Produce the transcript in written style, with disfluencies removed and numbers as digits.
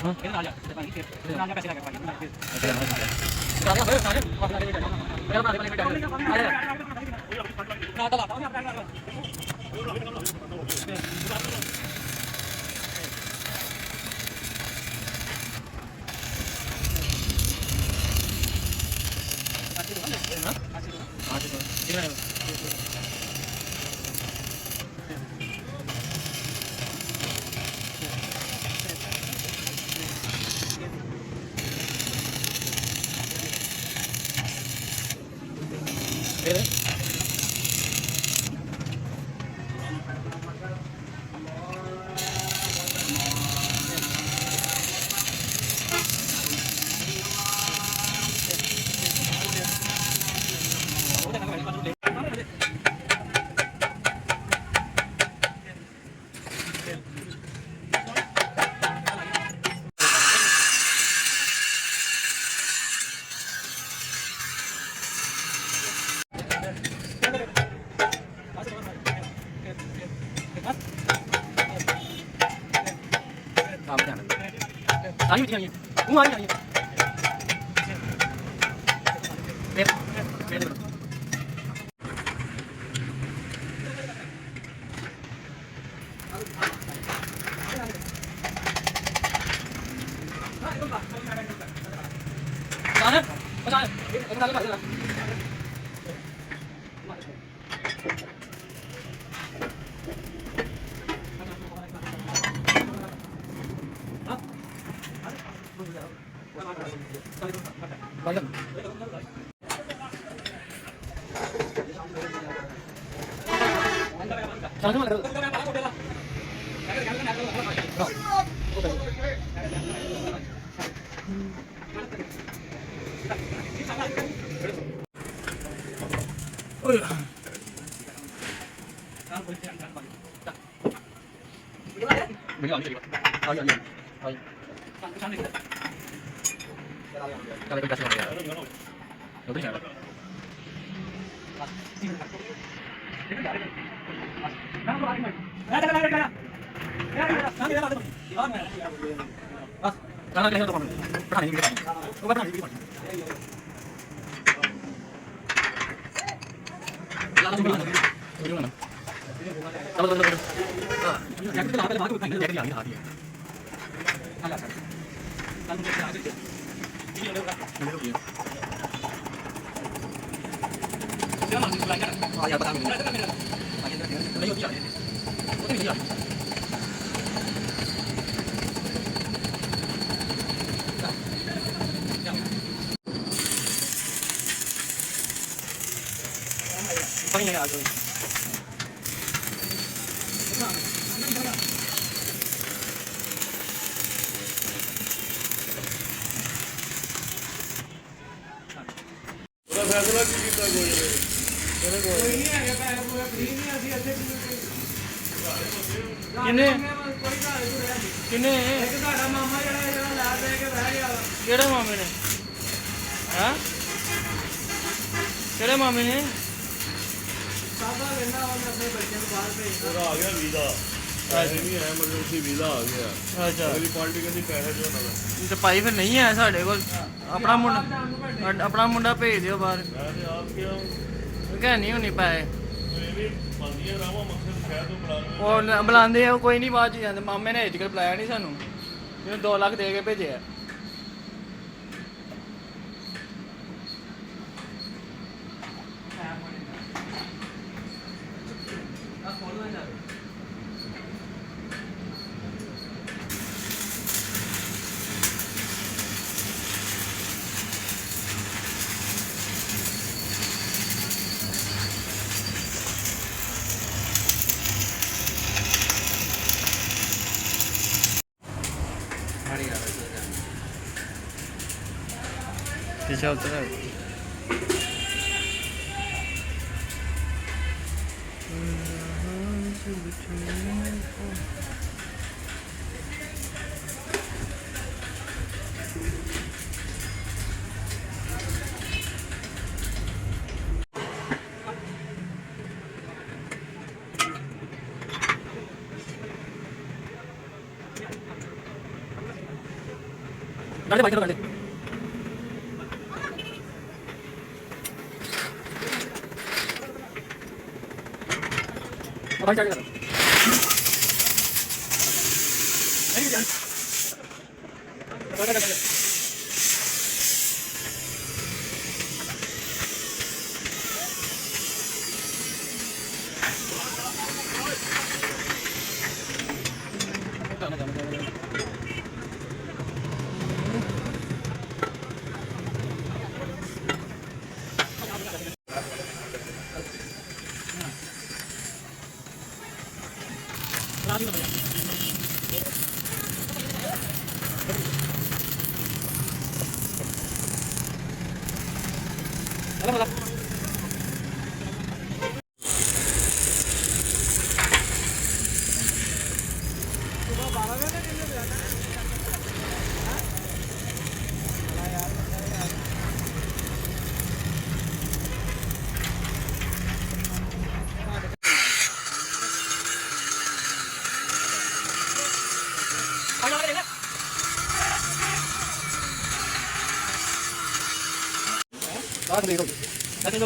아니 아니 아니 아니 네 나는 나는 이거 나가 봐. 맞아. 잠깐만. 어이. mình làm gì vậy? Thôi giờ gì? Thôi. Sáng đi. Cái này con cá sấu này. Được cái này. Karena kita itu pernah ini kita. Coba pernah ini. Lalu gimana? Gimana? Kalau yang kita lakukan itu kan jadi yang ini hati. Ada. Lalu kita aja. Ini udah kan. Ini. Jangan belajar. Oh ya betul. Ayo dia. Ini dia. Paling yang ada. फैसला की कितना कोई नहीं है पैर पूरा free नहीं ਅਸੀਂ ਇੱਥੇ ਕਿੰਨੇ ਕਿੰਨੇ ਇੱਕ ਤੁਹਾਡਾ ਮਾਮਾ ਜਿਹੜਾ ਲਾ ਦੇ ਕੇ ਬਹਿ ਗਿਆ ਕਿਹੜੇ ਮਾਮੇ ਨੇ ਹਾਂ ਕਿਹੜੇ ਮਾਮੇ ਨੇ ਸਾਦਾ ਲੈਣਾ ਉਹਨੇ ਆਪਣੇ ਬੱਚੇ ਨੂੰ ਬਾਹਰ ਭੇਜਣਾ ਆ ਗਿਆ ਵੀਜ਼ਾ ਪੈਸੇ ਨਹੀਂ ਹੈ ਮਤਲਬ ਉਸੇ ਵੀਜ਼ਾ ਆ ਗਿਆ ਅੱਛਾ ਅਗਲੀ ਪਾਰਟੀ ਕਹਿੰਦੀ ਪੈਸੇ ਦਿਓ ਨਾ ਤੇ ਭਾਈ ਫਿਰ ਨਹੀਂ ਹੈ ਸਾਡੇ ਕੋਲ ਆਪਣਾ ਮੁੰਡਾ ਭੇਜ ਦਿਓ ਬਾਹਰ ਮੈਂ ਤੇ ਆਪ ਕਿਹਾ ਕਹਿ ਨਹੀਂ ਹੋਣੀ ਪਾਏ ਮੰਦੀਆਂ ਰਾਵਾ ਮਕਸਦ ਸ਼ਹਿਰ ਤੋਂ ਬੁਲਾ ਉਹ ਬੁਲਾਉਂਦੇ ਆ ਕੋਈ ਨਹੀਂ ਬਾਅਦ ਚ ਜਾਂਦੇ ਮਾਮੇ ਨੇ ਅਜਕਲ ਬੁਲਾਇਆ ਨਹੀਂ ਸਾਨੂੰ ਜਿਹਨੂੰ 2 ਲੱਖ ਦੇ ਕੇ ਭੇਜਿਆ Сейчас вот काढले बाईक काढले बाईक काढले मला That's